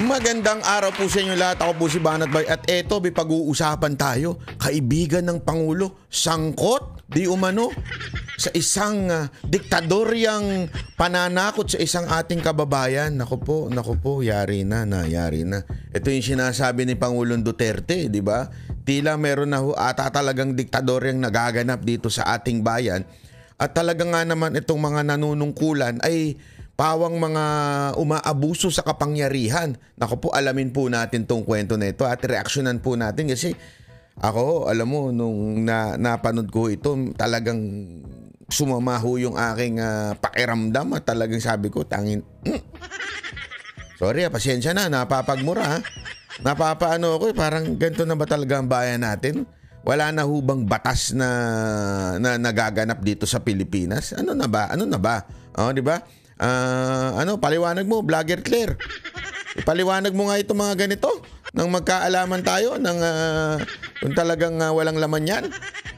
Magandang araw po sa inyo lahat. Ako po si Banat Bay at eto, may pag-uusapan tayo. Kaibigan ng Pangulo, sangkot, di umano, sa isang diktadoryang pananakot sa isang ating kababayan. Naku po, yari na. Ito yung sinasabi ni Pangulong Duterte, di ba? Tila meron na ata talagang diktadoryang nagaganap dito sa ating bayan. At talaga nga naman itong mga nanunungkulan ay pawang mga umaabuso sa kapangyarihan. Naku po, alamin po natin tong kwento na ito at reaksyonan po natin kasi ako, alam mo, nung napanood ko ito, talagang sumamaho yung aking pakiramdam at talagang sabi ko, sorry, pasensya na, napapagmura. Napapaano ako, parang ganito na ba talaga ang bayan natin? Wala na hubang batas na nagaganap dito sa Pilipinas? Ano na ba? Oh, di ba? Paliwanag mo, Vlogger Claire. Ipaliwanag mo nga itong mga ganito nang magkaalaman tayo ng kung talagang walang laman yan.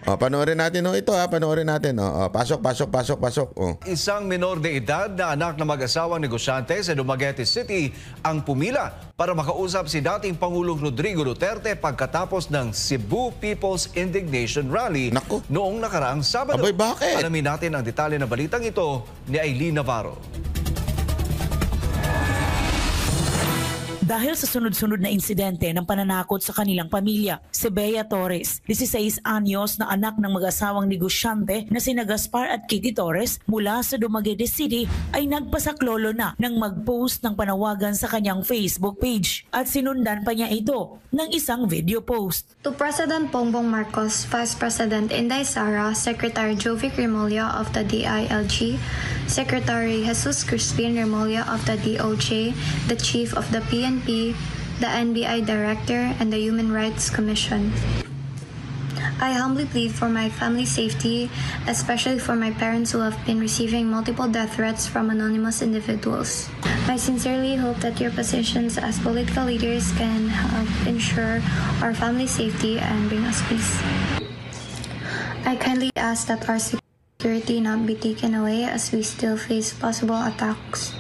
Panoorin natin ito panoorin natin. Pasok. Isang minor de edad na anak ng mag-asawang negosyante sa Dumaguete City ang pumila para makausap si dating Pangulong Rodrigo Duterte pagkatapos ng Cebu People's Indignation Rally noong nakaraang Sabado. Abay, bakit? Alamin natin ang detalye ng balitang ito ni Aileen Navarro. Dahil sa sunod-sunod na insidente ng pananakot sa kanilang pamilya, si Bea Torres, 16 anyos na anak ng mag-asawang negosyante na sina Gaspar at Kitty Torres mula sa Dumaguete City ay nagpasaklolo na nang mag-post ng panawagan sa kanyang Facebook page at sinundan pa niya ito ng isang video post. To President Bongbong Marcos, Vice President Inday Sara, Secretary Jovic Remulla of the DILG, Secretary Jesus Crispin Remulla of the DOJ, the Chief of the PNP, the NBI Director, and the Human Rights Commission. I humbly plead for my family's safety, especially for my parents who have been receiving multiple death threats from anonymous individuals. I sincerely hope that your positions as political leaders can help ensure our family's safety and bring us peace. I kindly ask that our security not be taken away as we still face possible attacks.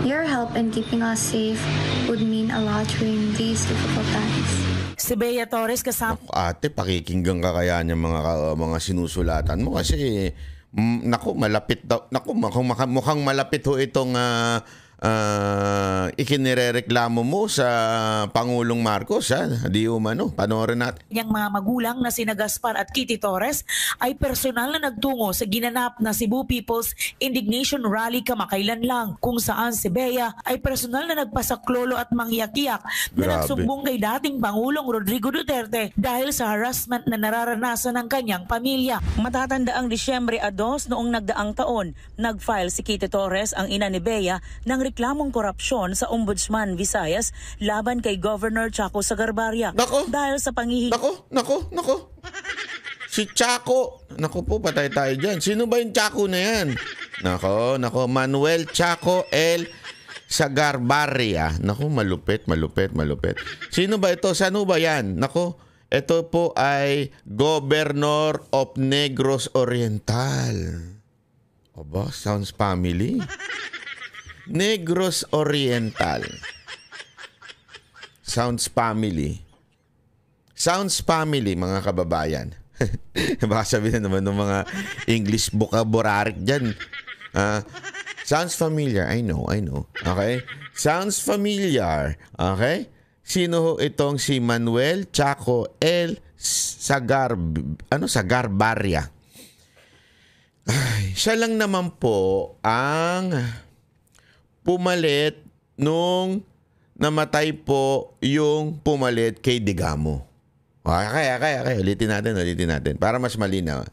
Your help in keeping us safe would mean a lot during these difficult times. Si Bea Torres kasama... Ate, pakikinggan ka kaya niya mga sinusulatan mo kasi malapit daw. Mukhang malapit ho itong ikinirereklamo mo sa Pangulong Marcos, di umano. Panoorin natin. Yang mga magulang na sina Gaspar at Kitty Torres ay personal na nagtungo sa ginanap na Cebu People's Indignation Rally kamakailan lang, kung saan si Bea ay personal na nagpasaklolo at mangyak-yak na nagsumbong kay dating Pangulong Rodrigo Duterte dahil sa harassment na nararanasan ng kanyang pamilya. Matatanda ang Disyembre 2 noong nagdaang taon, nag-file si Kitty Torres, ang ina ni Bea, ng reklamong korupsyon sa Ombudsman Visayas laban kay Governor Chaco Sagarbarria. Dahil sa panghihingi... Nako. Si Chaco. Nako po, patay tayo dyan. Sino ba yung Chaco na yan? Nako. Manuel Chaco L. Sagarbarria. Nako, malupit. Sino ba ito? Saan ba yan? Nako, ito po ay Governor of Negros Oriental. Aba, sounds family. Negros Oriental. Sounds family, mga kababayan. Baka sabihin naman ng mga English vocabulary dyan. Sounds familiar. I know. Okay? Sounds familiar. Okay? Sino ho itong si Manuel Chaco L. Sagarbarria? Ay, siya lang naman po ang pumalit nung namatay po yung pumalit kay Digamo. Kaya. Ulitin natin para mas malinaw.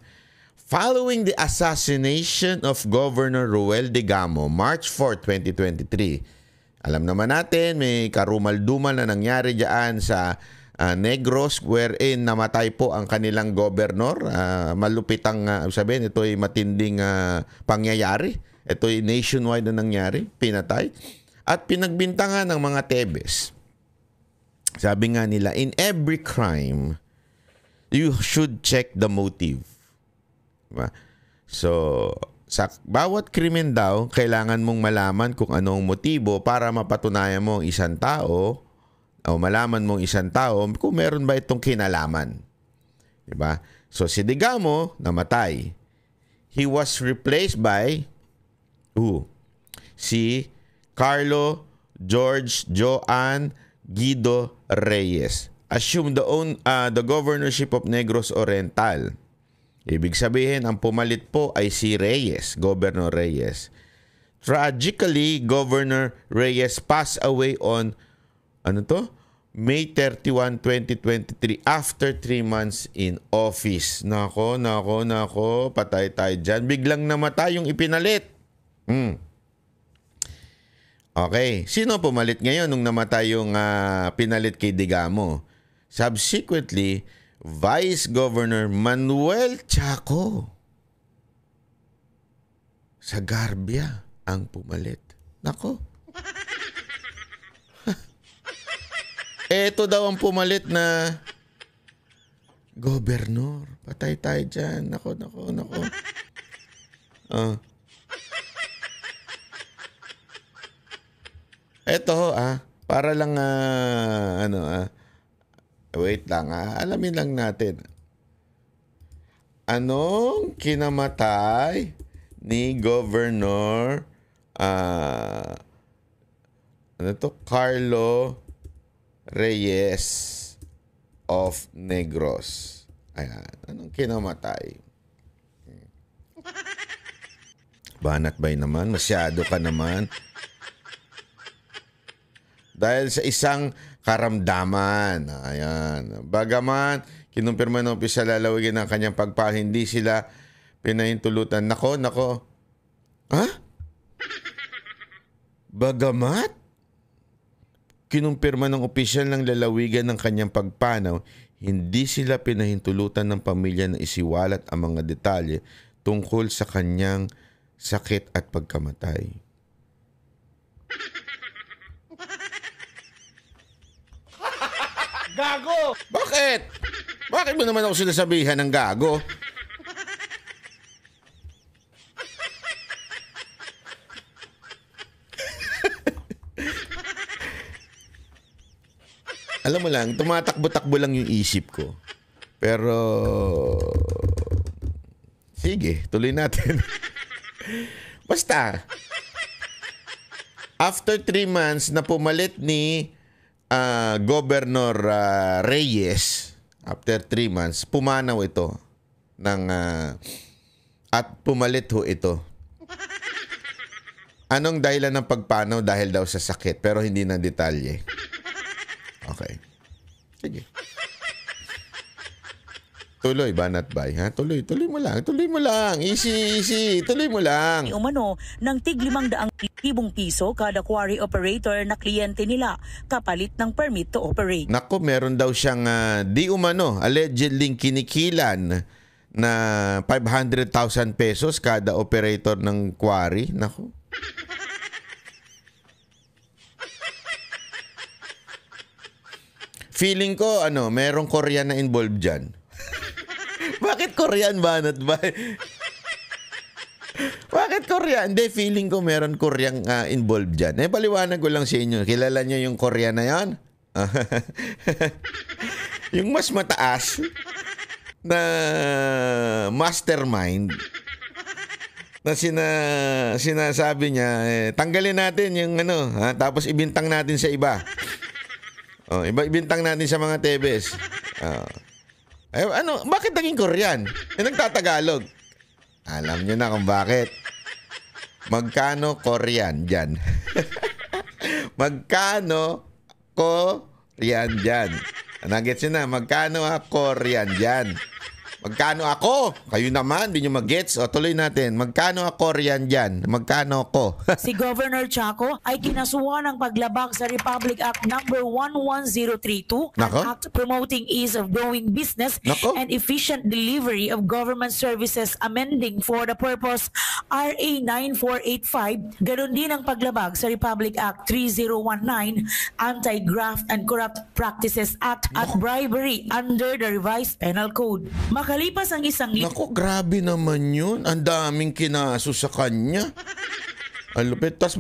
Following the assassination of Governor Ruel Digamo, March 4, 2023, alam naman natin, may karumal-dumal na nangyari dyan sa Negros wherein namatay po ang kanilang gobernador. Malupit ang sabihin, ito ay matinding pangyayari. Ito ay nationwide na nangyari, pinatay. At pinagbintangan ng mga Tebes. Sabi nga nila, in every crime, you should check the motive. Diba? So, Sa bawat krimen daw, kailangan mong malaman kung anong motibo para mapatunayan mo ang isang tao o malaman mong isang tao kung meron ba itong kinalaman. Diba? So si Digamo namatay. He was replaced by si Carlo George Joan Guido Reyes. Assumed the governorship of Negros Oriental. Ibig sabihin, ang pumalit po ay si Reyes, Governor Reyes. Tragically, Governor Reyes passed away on May 31, 2023 after 3 months in office. Nako, patay tayo dyan. Biglang namatay yung ipinalit. Okay, sino pumalit ngayon nung namatay yung pinalit kay Digamo? Subsequently, Vice Governor Manuel Chaco Sagarbia ang pumalit. Nako. Eto daw ang pumalit na gobernur. Patay tayo dyan. Nako. Eto para lang wait lang, alamin lang natin. Anong kinamatay ni Governor Carlo Reyes of Negros? Ayan, anong kinamatay? Banat bay naman, masyado ka naman. Dahil sa isang karamdaman. Ayan. Bagaman, kinumpirma ng opisyal lalawigin ng kanyang pagpahal, hindi sila pinahintulutan. Nako. Ha? Bagamat, kinumpirma ng opisyal ng lalawigan ng kanyang pagpanaw, hindi sila pinahintulutan ng pamilya na isiwalat ang mga detalye tungkol sa kanyang sakit at pagkamatay. Gago! Bakit? Bakit mo naman ako sinasabihan ng gago? Alam mo lang, tumatakbo-takbo lang yung isip ko. Pero sige, tuloy natin. Basta, after 3 months na pumalit ni Governor Reyes, after 3 months, pumanaw ito at pumalit ho ito. Anong dahilan ng pagpanaw? Dahil daw sa sakit, pero hindi na detalye. Okay. Sige. Tuloy, banat bay, ha? Tuloy mo lang. Easy. Tuloy mo lang. Umano ng tig 500,000 piso kada quarry operator na kliyente nila kapalit ng permit to operate. Nako, meron daw siyang di umano, allegedly kinikilan na 500,000 pesos kada operator ng quarry. Nako. Feeling ko, merong Korean na involved dyan. Bakit Korean, banat ba? Bakit Korean? Hindi, feeling ko meron Korean involved dyan. Paliwanag ko lang sa inyo. Kilala niyo yung Korean na yan? Yung mas mataas na mastermind na sinasabi niya, tanggalin natin yung tapos ibintang natin sa iba. Ibintang natin sa mga tebes. Bakit naging Korean? Nagtatagalog. Alam nyo na kung bakit. Magkano Korean dyan? Magkano Korean dyan? Nagets nyo na, magkano Korean dyan? Magkano ako? Kayo naman, di nyo mag-gets. O, tuloy natin. Magkano ako riyan dyan? Magkano ako? Si Governor Chaco ay kinasuhan ng paglabag sa Republic Act No. 11032, an act promoting ease of doing business and efficient delivery of government services, amending for the purpose RA 9485. Ganon din ang paglabag sa Republic Act 3019, Anti-Graft and Corrupt Practices Act at bribery under the revised penal code. Makalipas ang isang linggo, Naku, grabe naman yun. Ang daming kinaso sa kanya. Ang lupit. Tapos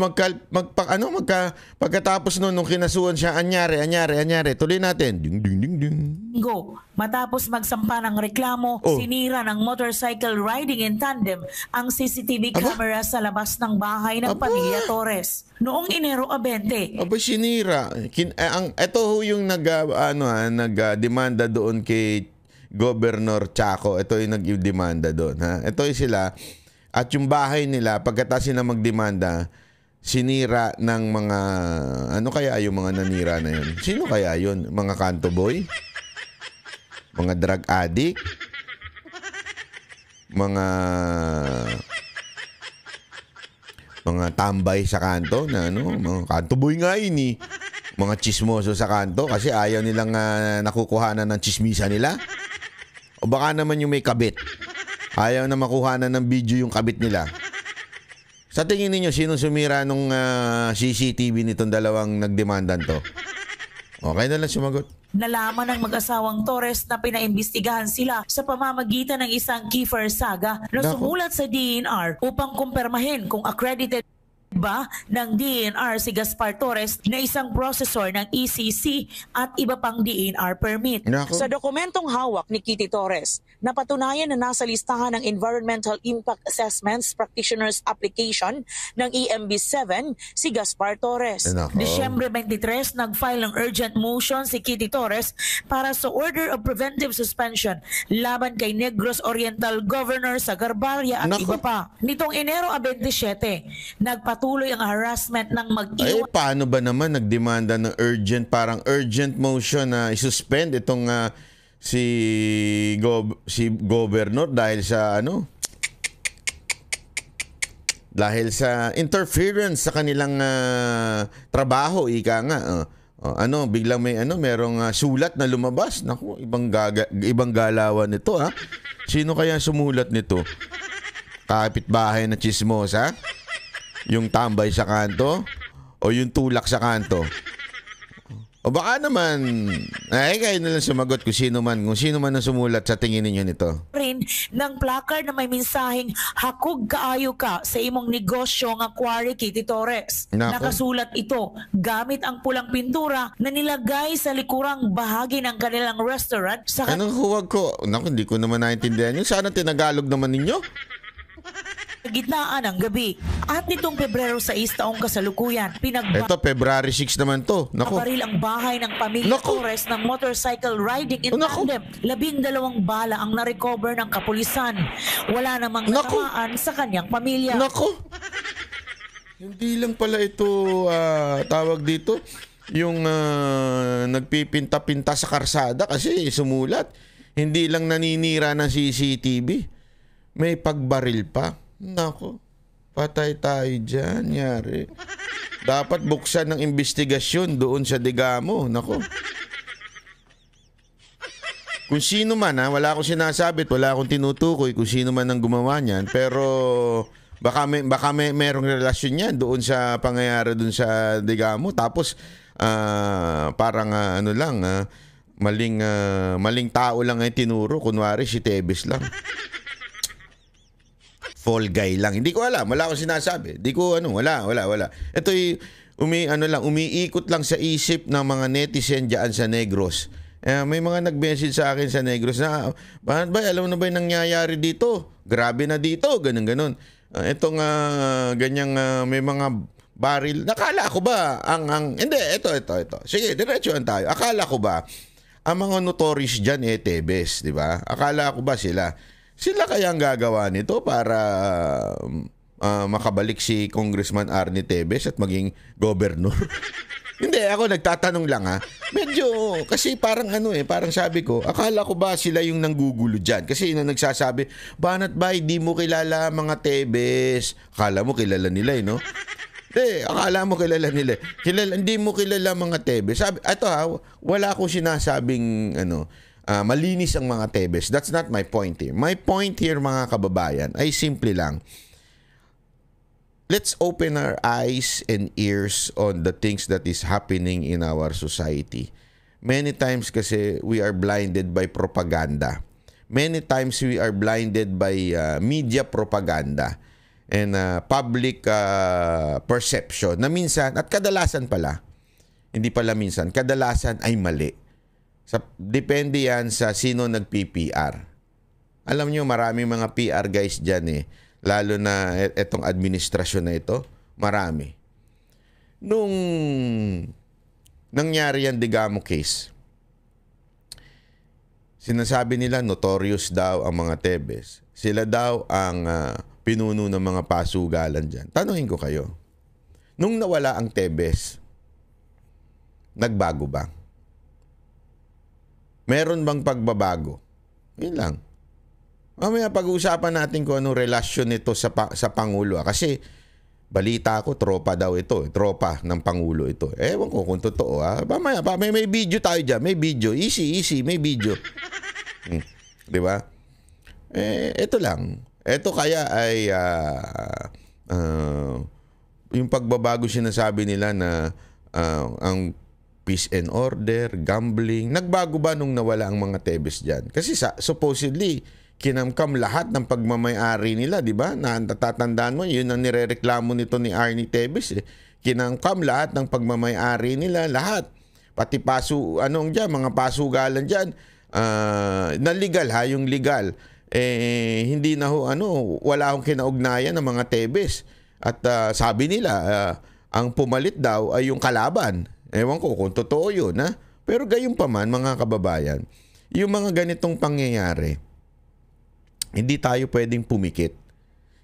pagkatapos nung kinasuhan siya, anyari. Tuloy natin. Ding, ding, ding, ding. matapos magsampa ng reklamo, Oh. sinira ng motorcycle riding in tandem ang CCTV Aba? camera sa labas ng bahay ng Aba? pamilya Torres. Noong Enero 20, Aba, sinira. Ito ho yung nagdemanda doon kay Governor Chaco. Ito yung nagdemanda doon. Ha? Ito yung sila. At yung bahay nila, pagkatapos sila magdemanda, sinira ng mga... Ano kaya yung mga nanira na yun? Sino kaya yun? Mga kanto boy? Mga drug addict? Mga tambay sa kanto na mga kanto boy nga yun eh. Mga chismoso sa kanto kasi ayaw nilang nakukuhanan ng chismisa nila. O baka naman yung may kabit. Ayaw na makuhanan ng video yung kabit nila. Sa tingin ninyo, sino sumira nung CCTV nitong dalawang nagdemandan to? Okay na lang sumagot. nalaman ng mag-asawang Torres na pinaimbestigahan sila sa pamamagitan ng isang Kiefer Saga na Nako. sumulat sa DENR upang kumpirmahin kung accredited ba ng DENR si Gaspar Torres na isang processor ng ECC at iba pang DENR permit. Nako. Sa dokumentong hawak ni Kitty Torres, napatunayan na nasa listahan ng Environmental Impact Assessments Practitioners Application ng EMB7 si Gaspar Torres. Nako. Disyembre 23, nag-file ng urgent motion si Kitty Torres para sa Order of Preventive Suspension laban kay Negros Oriental Governor sa Garbaria at Naku. iba pa. Nitong Enero 27, nagpatuloy ang harassment ng Ay, mag-iwan paano ba naman nagdemanda ng parang urgent motion na isuspend itong si Governor dahil sa dahil sa interference sa kanilang trabaho, ika nga. Biglang merong sulat na lumabas. Naku, ibang galawan nito, ha. Sino kaya sumulat nito? Kapitbahay na chismosa? Yung tambay sa kanto? O yung tulak sa kanto? O baka naman, kayo na lang sumagot kung sino man ang sumulat sa tingin ninyo nito. rin ng placard na may mensaheng hakog kaayo ka sa imong negosyo nga quarry Kitty Torres. Nako. Nakasulat ito gamit ang pulang pintura na nilagay sa likurang bahagi ng kanilang restaurant sa Anong huwag ko? Naku, hindi ko naman naintindihan yun. Sana tinagalog naman ninyo. gitnaan ng gabi. At nitong Pebrero 6 taong kasalukuyan, Ito, February 6 naman to. Naku. Baril ang bahay ng pamilya Naku. Torres ng motorcycle riding in Naku. tandem. 12 bala ang na-recover ng kapulisan. Wala namang Naku. natamaan sa kanyang pamilya. Nako. Hindi lang pala ito tawag dito yung nagpipinta-pinta sa karsada kasi sumulat. Hindi lang naninira ng CCTV. May pagbaril pa. Nako. Patay tayo dyan, yari. Dapat buksan ng investigasyon doon sa Digamo. Nako. Kung sino man, wala akong sinasabit, wala akong tinutukoy kung sino man ang gumawa niyan, pero baka may merong relasyon niyan doon sa pangyayari doon sa Digamo. Tapos parang maling tao lang ay tinuro, kunwari si Tebes lang. Fall guy lang. Hindi ko alam, wala akong sinasabi. Hindi ko wala. Ito'y umiikot lang sa isip ng mga netizen diyan sa Negros. May mga nag-message sa akin sa Negros na, ba, alam na ba yung nangyayari dito? Grabe na dito, ganun. Itong ganyang may mga baril. Nakala ko ba hindi, ito. Sige, diretsuhan tayo. Akala ko ba ang mga notorious dyan Tebes, di ba? Akala ko ba sila kaya ang gagawa nito para makabalik si Congressman Arnie Tebes at maging governor? Hindi, ako nagtatanong lang Medyo, kasi parang parang sabi ko, akala ko ba sila yung nanggugulo dyan? Kasi yun ang nagsasabi, Banat ba, di mo kilala mga Tebes? Akala mo kilala nila no? Hindi, akala mo kilala nila. Hindi mo kilala mga Tebes. Sabi, wala akong sinasabing malinis ang mga Tebes. That's not my point here. My point here, mga kababayan, ay simple lang. Let's open our eyes and ears on the things that is happening in our society. Many times kasi we are blinded by propaganda. many times we are blinded by media propaganda and public perception na minsan at kadalasan pala, hindi pala minsan, kadalasan ay mali. Depende yan sa sino nag-PPR. Alam nyo, maraming mga PR guys dyan eh. Lalo na itong administrasyon na ito, marami. Nung nangyari yan Digamo case, sinasabi nila notorious daw ang mga Tebes. Sila daw ang pinuno ng mga pasugalan dyan. Tanungin ko kayo, nung nawala ang Tebes, nagbago ba? Meron bang pagbabago? Yun lang. Mamaya pag-uusapan natin kung anong relasyon nito sa Pangulo. Kasi balita ko, tropa daw ito. Tropa ng Pangulo ito. Ewan ko kung totoo. Mamaya, may video tayo dyan. May video. Easy. May video. Di ba? Ito lang. Ito kaya ay yung pagbabago sinasabi nila na ang peace and order, gambling. Nagbago ba nung nawala ang mga Tebes dyan? Kasi supposedly, kinamkam lahat ng pagmamayari nila, di ba? Natatandaan mo, yun ang nirereklamo nito ni Arnie Tebes. Kinamkam lahat ng pagmamayari nila, lahat. Pati mga pasugalan dyan, na legal ha, yung legal. Hindi na wala akong kinaugnayan ng mga Tebes. At sabi nila, ang pumalit daw ay yung kalaban. Ewan ko kung totoo yun, ha? Pero gayon pa man, mga kababayan, yung mga ganitong pangyayari, hindi tayo pwedeng pumikit.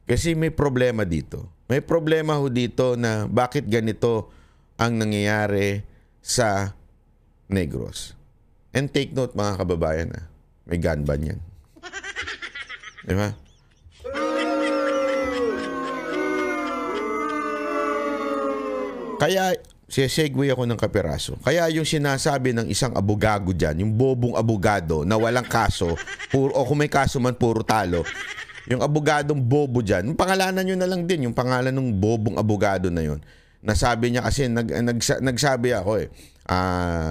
Kasi may problema dito. May problema ho dito na bakit ganito ang nangyayari sa Negros. And take note, mga kababayan, ha? May gun ban yan. Di ba? Kaya, sesegue ako ng kapiraso. Kaya yung sinasabi ng isang abogado dyan, yung bobong abogado na walang kaso, o kung may kaso man, puro talo. Yung abogadong bobo dyan, pangalanan nyo na lang din, yung pangalan ng bobong abogado na yun. Nasabi niya kasi, nagsabi ako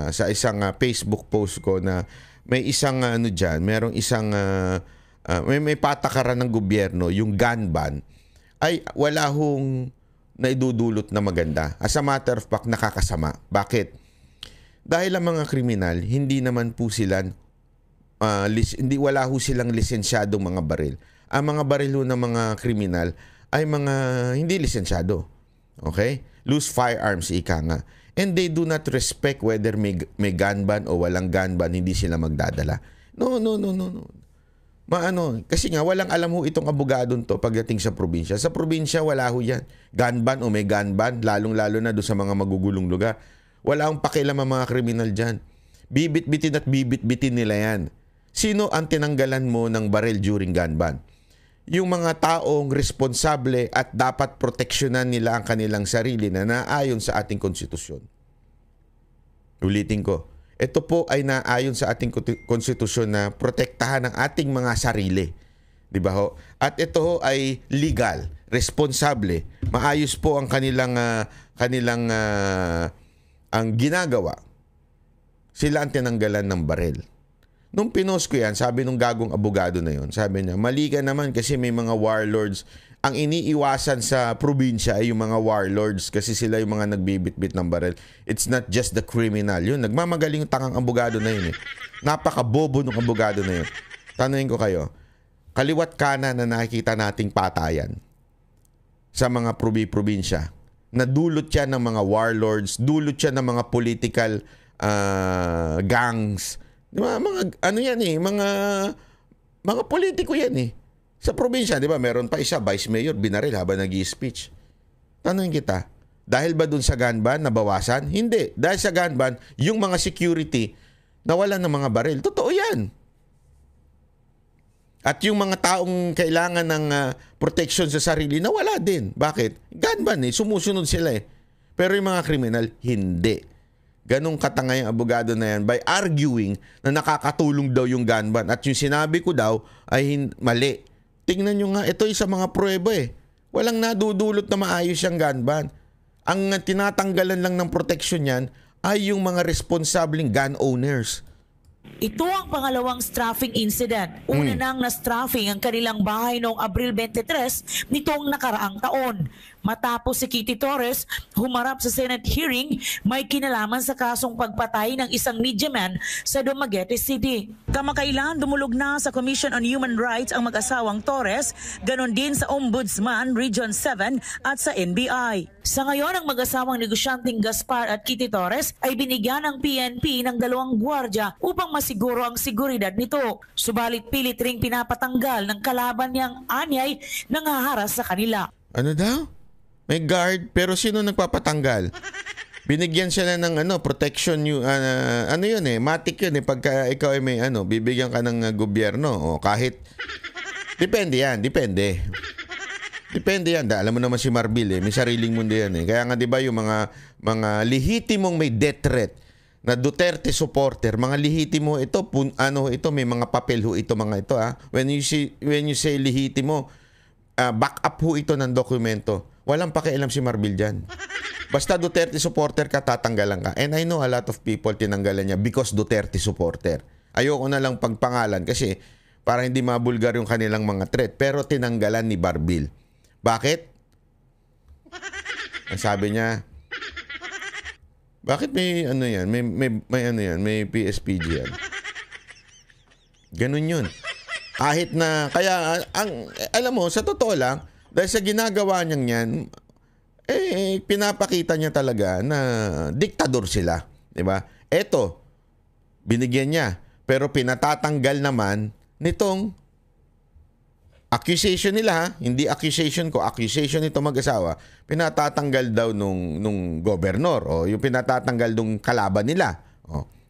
sa isang Facebook post ko na may isang dyan, merong isang, may patakaran ng gobyerno, yung gun ban, ay wala hong na idudulot na maganda. As a matter of fact, nakakasama. Bakit? Dahil ang mga kriminal, hindi naman po sila, wala ho silang lisensyadong mga baril. Ang mga baril ho ng mga kriminal ay mga hindi lisensyado. Okay? Loose firearms, ika nga. And they do not respect whether may gun ban o walang gun ban, hindi sila magdadala. No. Kasi nga walang alam ho itong abogadong to pagdating sa probinsya. Sa probinsya wala ho yan. Gun ban o may gun ban, lalong-lalo na doon sa mga magugulong lugar. Wala akong pakialam ang mga kriminal dyan. Bibit-bitin at bibit-bitin nila yan. Sino ang tinanggalan mo ng baril during gun ban? Yung mga taong responsable at dapat proteksyonan nila ang kanilang sarili na naayon sa ating konstitusyon. Ulitin ko. Ito po ay naayon sa ating konstitusyon na protektahan ang ating mga sarili. Di ba ho? At ito ho ay legal, responsable. Maayos po ang kanilang ang ginagawa. Sila ang tinanggalan ng baril. Nung pinost ko yan, sabi nung gagong abogado na yun, sabi niya, mali ka naman kasi may mga warlords. Ang iniiwasan sa probinsya ay yung mga warlords kasi sila yung mga nagbibitbit ng baril. It's not just the criminal. Yun, nagmamagaling yung tangang abogado na yun eh. Napakabobo ng abogado na yun. Tanungin ko kayo, kaliwat kanan na nakikita nating patayan sa mga probinsya, na dulot yan ng mga warlords, dulot yan ng mga political gangs. Diba? Mga politiko yan eh. Sa probinsya, di ba, meron pa isa, vice mayor, binaril habang nag-i-speech. Tanungin kita, dahil ba dun sa gun ban, nabawasan? Hindi. Dahil sa gun ban, yung mga security, nawalan ng mga baril. Totoo yan. At yung mga taong kailangan ng protection sa sarili, nawala din. Bakit? Gun ban eh, sumusunod sila eh. Pero yung mga kriminal, hindi. Ganong katangay ang abogado na yan by arguing na nakakatulong daw yung gun ban. At yung sinabi ko daw ay mali. Tingnan nyo nga, ito ay sa mga pruweba eh. Walang nadudulot na maayos yung gun ban. Ang tinatanggalan lang ng proteksyon yan ay yung mga responsableng gun owners. Ito ang pangalawang strafing incident. Una nang na-strafing ang kanilang bahay noong Abril 23 nitong nakaraang taon. Matapos si Kitty Torres humarap sa Senate hearing, may kinalaman sa kasong pagpatay ng isang media man sa Dumaguete City. Kamakailan dumulog na sa Commission on Human Rights ang mag-asawang Torres, ganon din sa Ombudsman Region 7 at sa NBI. Sa ngayon, ang mag-asawang negosyanteng Gaspar at Kitty Torres ay binigyan ng PNP ng 2 gwardya upang masiguro ang seguridad nito. Subalit pilit ring pinapatanggal ng kalaban niyang anyay nang haharas sa kanila. Ano daw? May guard, pero sino nagpapatanggal? Binigyan sila ng protection, ano yun matik yun pagka ikaw ay may bibigyan ka ng gobyerno o kahit depende yan. Depende yan. Alam mo naman si Marbil may sariling mundo yan Kaya nga 'di ba yung mga lihitimong may death threat na Duterte supporter, mga lihitimo ito may mga papel ho ito mga ito When you say lihitimo, back up ho ito ng dokumento. Walang pakialam si Marbil dyan. Basta Duterte supporter ka, tatanggalan ka. And I know a lot of people tinanggalan niya because Duterte supporter. Ayoko na lang pagpangalan kasi para hindi mabulgar yung kanilang mga threat. Pero tinanggalan ni Marbil. Bakit? Ang sabi niya, bakit may yan? May PSPG yan. Ganun yun. Kahit na, kaya, alam mo, sa totoo lang, dahil sa ginagawa niyang yan, pinapakita niya talaga na diktador sila. Diba? Eto, binigyan niya. Pero pinatatanggal naman nitong accusation nila hindi accusation ko, accusation nito mag-asawa, pinatatanggal daw nung gobernador o yung pinatatanggal nung kalaban nila.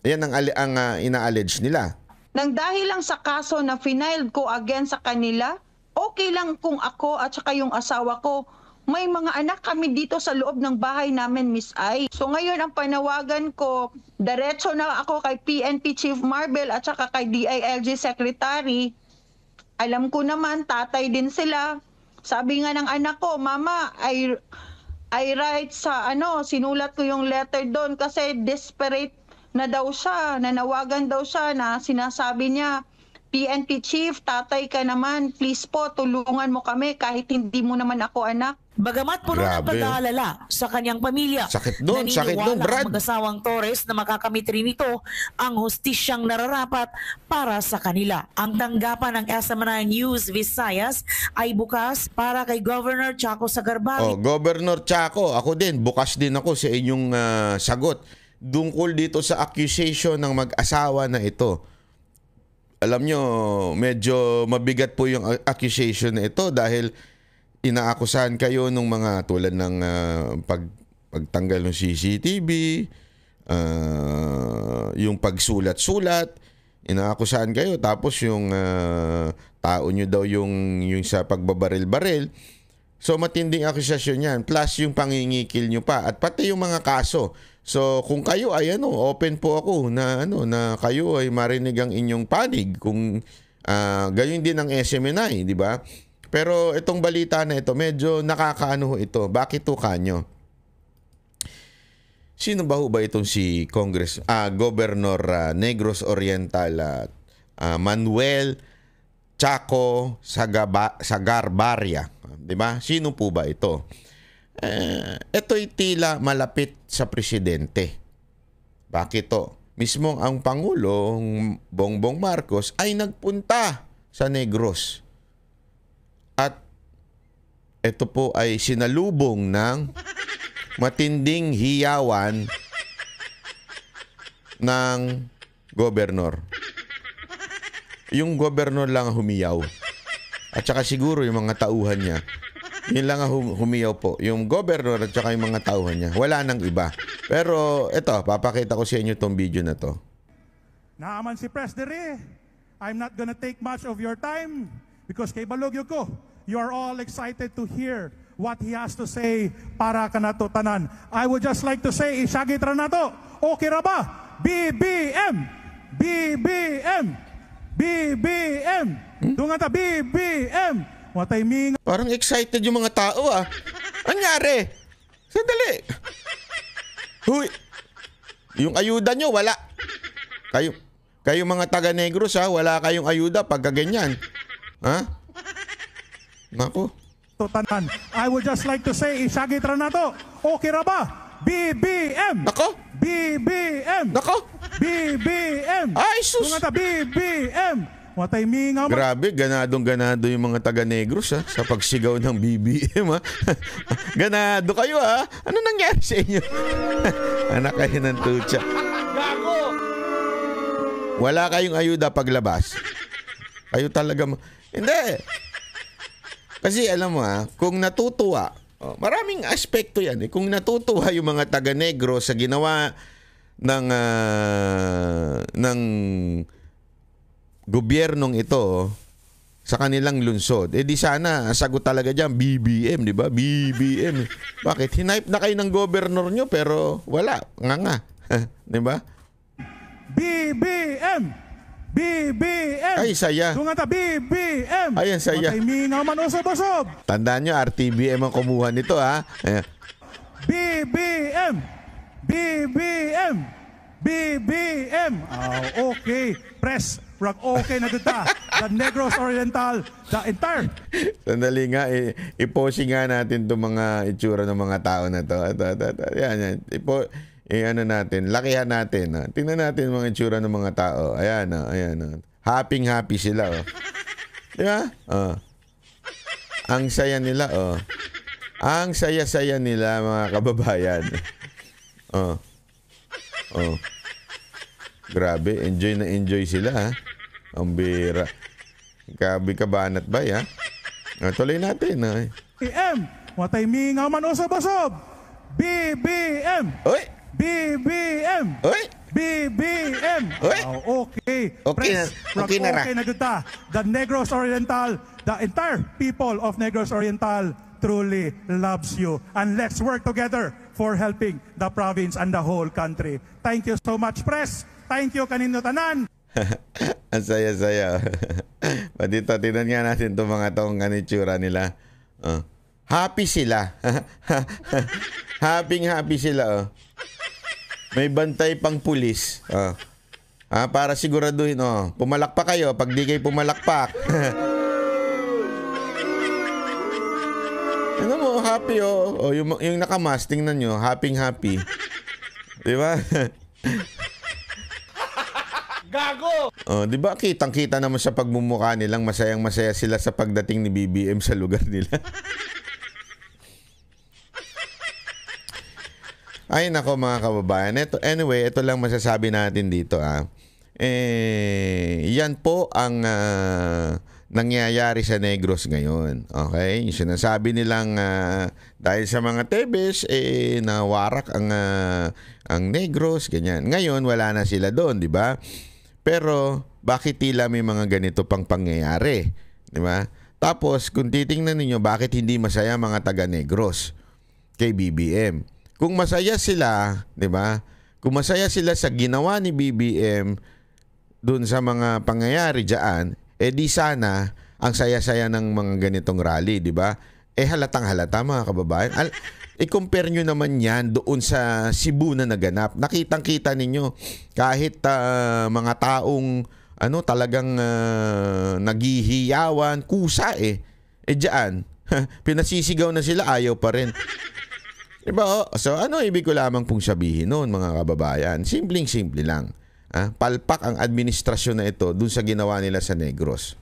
Ayan ang ina-allege nila. Nang dahil lang sa kaso na finailed ko against sa kanila, okay lang kung ako at saka yung asawa ko, may mga anak kami dito sa loob ng bahay namin, Miss Ai. So ngayon ang panawagan ko, diretso na ako kay PNP Chief Marbil at saka kay DILG Secretary. Alam ko naman, tatay din sila. Sabi nga ng anak ko, Mama, I write sa sinulat ko yung letter doon kasi desperate na daw siya, nanawagan daw siya na sinasabi niya, PNP Chief, tatay ka naman, please po, tulungan mo kami kahit hindi mo naman ako anak. Bagamat puno ng pag-aalala sa kanyang pamilya, sakit doon, Brad. Ang mag-asawang Torres na makakamit rin ito ang hustisyang nararapat para sa kanila. Ang tanggapan ng SMNI News Visayas ay bukas para kay Governor Chaco Sagarbari. Governor Chaco, ako din, bukas din ako sa inyong sagot. Tungkol dito sa accusation ng mag-asawa na ito. Alam nyo, medyo mabigat po yung accusation na ito dahil inaakusahan kayo ng mga tulad ng pagtanggal ng CCTV, yung pagsulat-sulat, inaakusahan kayo. Tapos yung tao nyo daw yung sa pagbabaril-baril. So matinding akusasyon yan. Plus yung pangingikil nyo pa. At pati yung mga kaso. So kung kayo ay open po ako na na kayo ay marinig ang inyong panig kung gayon din ang SMNI, di ba? Pero itong balita na ito medyo nakakaano ito. Bakit to kanyo? Sino ba itong si Governor Negros Oriental Manuel Chaco Sagarbarria, di ba? Sino po ba ito? Ito'y tila malapit sa presidente. Bakit to? Mismo ang Pangulong Bongbong Marcos ay nagpunta sa Negros. At ito po ay sinalubong ng matinding hiyawan ng gobernador. Yung gobernador lang humiyaw. At saka siguro yung mga tauhan niya. Yun lang ang humiyaw po. Yung gobernador at saka yung mga tauhan niya. Wala nang iba. Pero ito, papakita ko sa inyo itong video na to. Naaman si Presdere, I'm not gonna take much of your time because kay Balogyo ko, you are all excited to hear what he has to say para kanato tanan. I would just like to say, isagitra na to. Okay ra ba? BBM! BBM! BBM! Dunga ta, BBM! Parang excited yung mga tao Anyari? Sandali. Huy. Yung ayuda nyo, wala. Kayo. Kayo mga taga-Negros ha, wala kayong ayuda pagka ganyan. Ha? Nako. Tanan. I would just like to say, isagit ra na to. Okay ra ba? BBM! Nako. BBM! Nako. BBM! Ay, sus! Kung ata BBM! Watay mingaw. Grabe, ganadong-ganado yung mga taga-Negros ha, sa pagsigaw ng BBM ha. Ganado kayo ha. Ano nangyari sa inyo? Anak kayo ng tutsa. Wala kayong ayuda paglabas. Kayo talaga hindi. Kasi alam mo kung natutuwa, maraming aspekto yan. Kung natutuwa yung mga taga-Negros sa ginawa ng gobyernong ito sa kanilang lungsod, di sana sagot talaga dyan, BBM, di ba? BBM. Bakit? Hinipe na kayo ng gobernur nyo pero wala. Nga. Di ba? BBM! BBM! Ay, saya. Kung ata BBM! Ay, ang saya. Watay mingaw man usob-usob! Tandaan nyo, RTBM ang kumuha nito ha. Ayan. BBM! BBM! BBM! Oh, okay. Press. Rock okay na dita. The Negros Oriental. The entire. Sandali nga, i-posing nga natin itong mga itsura ng mga tao na to. Yan. Ano natin, lakihan natin. Tingnan natin mga itsura ng mga tao. Ayan. Happy sila. Di ba? Ang saya nila. Ang saya-saya nila, mga kababayan. Grabe, enjoy na enjoy sila ha. Ang bira. Kabi-kabanat ba ya? Tuloy natin. BBM! Watay mingaw man usob-usob! BBM! Oy! BBM! Oy! BBM! Oy! Okay. Okay na. Okay na ra. Okay na dita. The Negros Oriental, the entire people of Negros Oriental truly loves you. And let's work together for helping the province and the whole country. Thank you so much, Press. Thank you, kanino tanan. Ang saya-saya. Dito, tinan nga natin itong mga taong kanitsura nila. Happy sila. Happy sila. May bantay pang pulis. Para siguraduhin, pumalakpak kayo pag di kayo pumalakpak. Ano mo, happy yung nakamas, tingnan nyo, happy. Di ba? Gago! Di ba kitang-kita naman sa pagmumukha nilang masayang-masaya sila sa pagdating ni BBM sa lugar nila. Ay nako mga kababayan. Anyway, ito lang masasabi natin dito. Yan po ang nangyayari sa Negros ngayon. Okay? Yung sinasabi nilang dahil sa mga Tebes, nawarak ang Negros, ganyan. Ngayon, wala na sila doon, di ba? Pero, bakit tila may mga ganito pang pangyayari? Di ba? Tapos, kung titingnan ninyo, bakit hindi masaya mga taga-Negros kay BBM? Kung masaya sila, 'di ba? Kung masaya sila sa ginawa ni BBM doon sa mga pangyayari diyan, di sana ang saya-saya ng mga ganitong rally, 'di ba? Halatang-halata mga kababayan. I-compare nyo naman 'yan doon sa Cebu na naganap. Nakitang-kita ninyo kahit mga taong talagang naghihiyawan, kusa diyan. Pinasisigaw na sila, ayaw pa rin. Diba? So, ano ibig ko lamang pong sabihin noon mga kababayan? Simpleng-simple lang. Palpak ang administrasyon na ito dun sa ginawa nila sa Negros.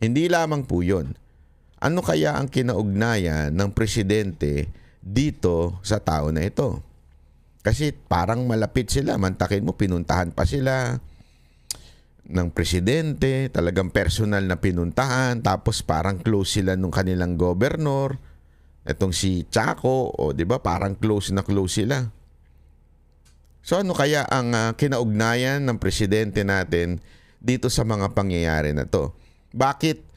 Hindi lamang po yun. Ano kaya ang kinaugnayan ng presidente dito sa tao na ito? Kasi parang malapit sila. Mantakin mo, pinuntahan pa sila ng presidente. Talagang personal na pinuntahan. Tapos parang close sila nung kanilang gobernador. Itong si Chaco, di ba? Parang close na close sila. So ano kaya ang kinaugnayan ng presidente natin dito sa mga pangyayari na to? Bakit?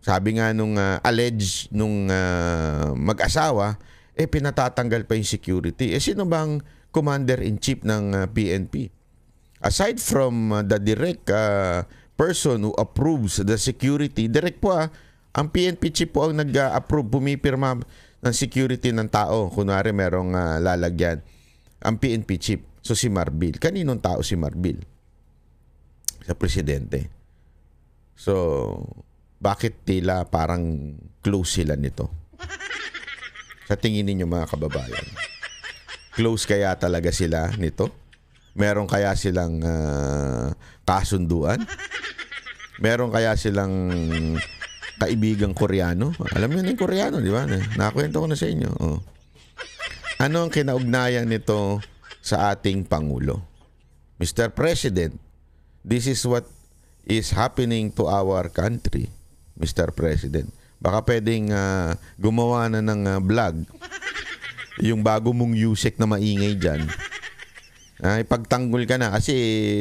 Sabi nga nung alleged nung mag-asawa, pinatatanggal pa yung security. Sino bang commander-in-chief ng PNP? Aside from the direct person who approves the security, direct po ang PNP chief po ang nag-approve, pumipirma ng security ng tao. Kunwari merong lalagyan. Ang PNP chief. So si Marbil. Kaninong tao si Marbil? sa presidente. So, bakit tila parang close sila nito? Sa tingin ninyo mga kababayan, close kaya talaga sila nito? Meron kaya silang kasunduan? Meron kaya silang kaibigang Koreano? Alam niyo na yung Koreano, di ba? Nakakwento ko na sa inyo. Oh. Ano ang kinaugnayan nito sa ating Pangulo? Mr. President, this is what is happening to our country, Mr. President. Baka pwedeng gumawa na ng vlog. Yung bago mong Yusek na maingay dyan. Ipagtanggol ka na kasi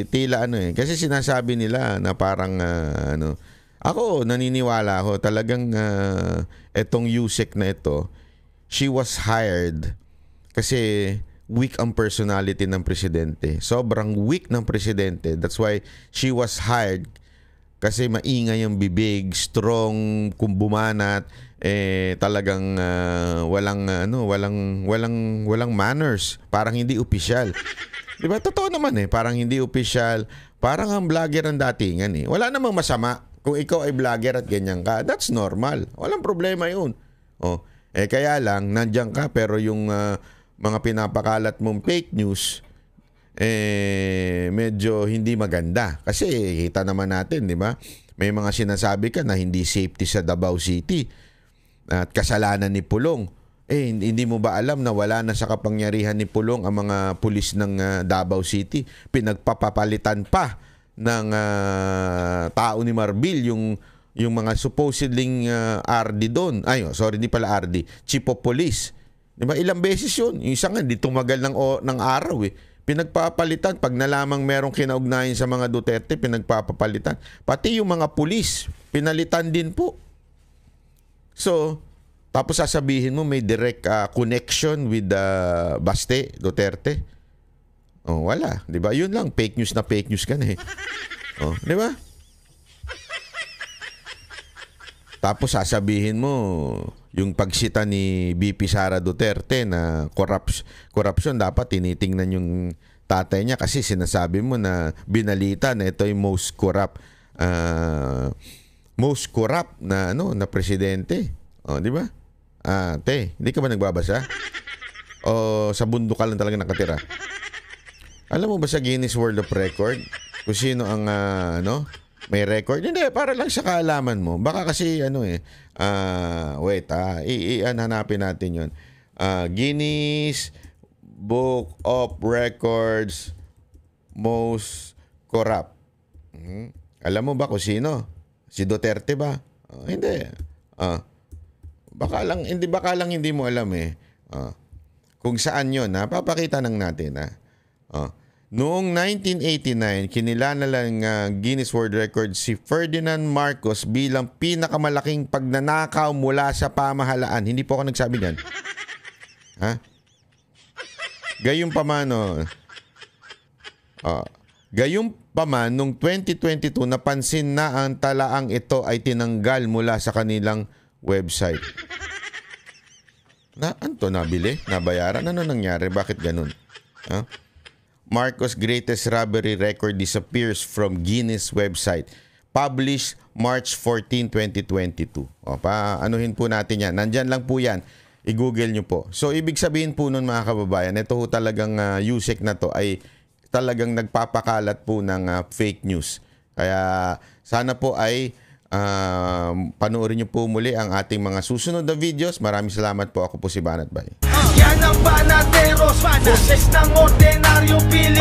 tila kasi sinasabi nila na parang ako naniniwala ako talagang etong Yusek na ito, she was hired kasi weak ang personality ng presidente. Sobrang weak ng presidente. That's why she was hired kasi maingay ang bibig, strong, kung bumanat, talagang walang manners, parang hindi opisyal. 'Di ba? Totoo naman parang hindi opisyal, parang ang vlogger ang datingan Wala namang masama kung ikaw ay vlogger at ganyan ka. That's normal. Walang problema 'yun. Kaya lang nandiyan ka pero yung mga pinapakalat mong fake news medyo hindi maganda. Kasi kita naman natin, di ba? May mga sinasabi ka na hindi safety sa Davao City at kasalanan ni Pulong. Hindi mo ba alam na wala na sa kapangyarihan ni Pulong ang mga pulis ng Davao City? Pinagpapalitan pa ng tao ni Marbil yung mga supposedly RD doon. Hindi pala RD. Chief of Police. Di ba? Ilang beses yun. Yung isa nga, di tumagal ng araw Pinagpapalitan. Pag nalamang merong kinaugnayan sa mga Duterte, pinagpapalitan. Pati yung mga pulis, pinalitan din po. So, tapos sasabihin mo may direct connection with Baste, Duterte. Wala. Di ba? Yun lang. Fake news ka na di ba? Tapos sasabihin mo yung pagsita ni BP Sara Duterte na corruption, dapat tinitingnan yung tatay niya kasi sinasabi mo na binalita na ito yung most corrupt na presidente. Di ba? Hindi ka ba nagbabasa? O sa bundok ka lang talaga nakatira? Alam mo ba sa Guinness World of Record kung sino ang may record? Hindi, para lang sa kaalaman mo. Baka kasi hanapin natin yun. Guinness Book of Records Most Corrupt. Alam mo ba kung sino? Si Duterte ba? Hindi. Baka lang hindi mo alam kung saan yun. Papakita lang natin. Noong 1989, kinilala ng Guinness World Records si Ferdinand Marcos bilang pinakamalaking pagnanakaw mula sa pamahalaan. Hindi po ako nagsabi niyan. Gayunpaman noong 2022, napansin na ang talaang ito ay tinanggal mula sa kanilang website. Nabili? Nabayaran? Ano nangyari? Bakit ganun? Marcos' greatest robbery record disappears from Guinness website. Published March 14, 2022. Anuhin po natin yan. Nandyan lang po yan. I-google nyo po. So, ibig sabihin po nun mga kababayan, ito talagang Yusek na to ay talagang nagpapakalat po ng fake news. Kaya sana po ay panoorin nyo po muli ang ating mga susunod na videos. Maraming salamat po. Ako po si Banat Bay. Yan ang Banateros, boses ng ordinaryong Pilipino.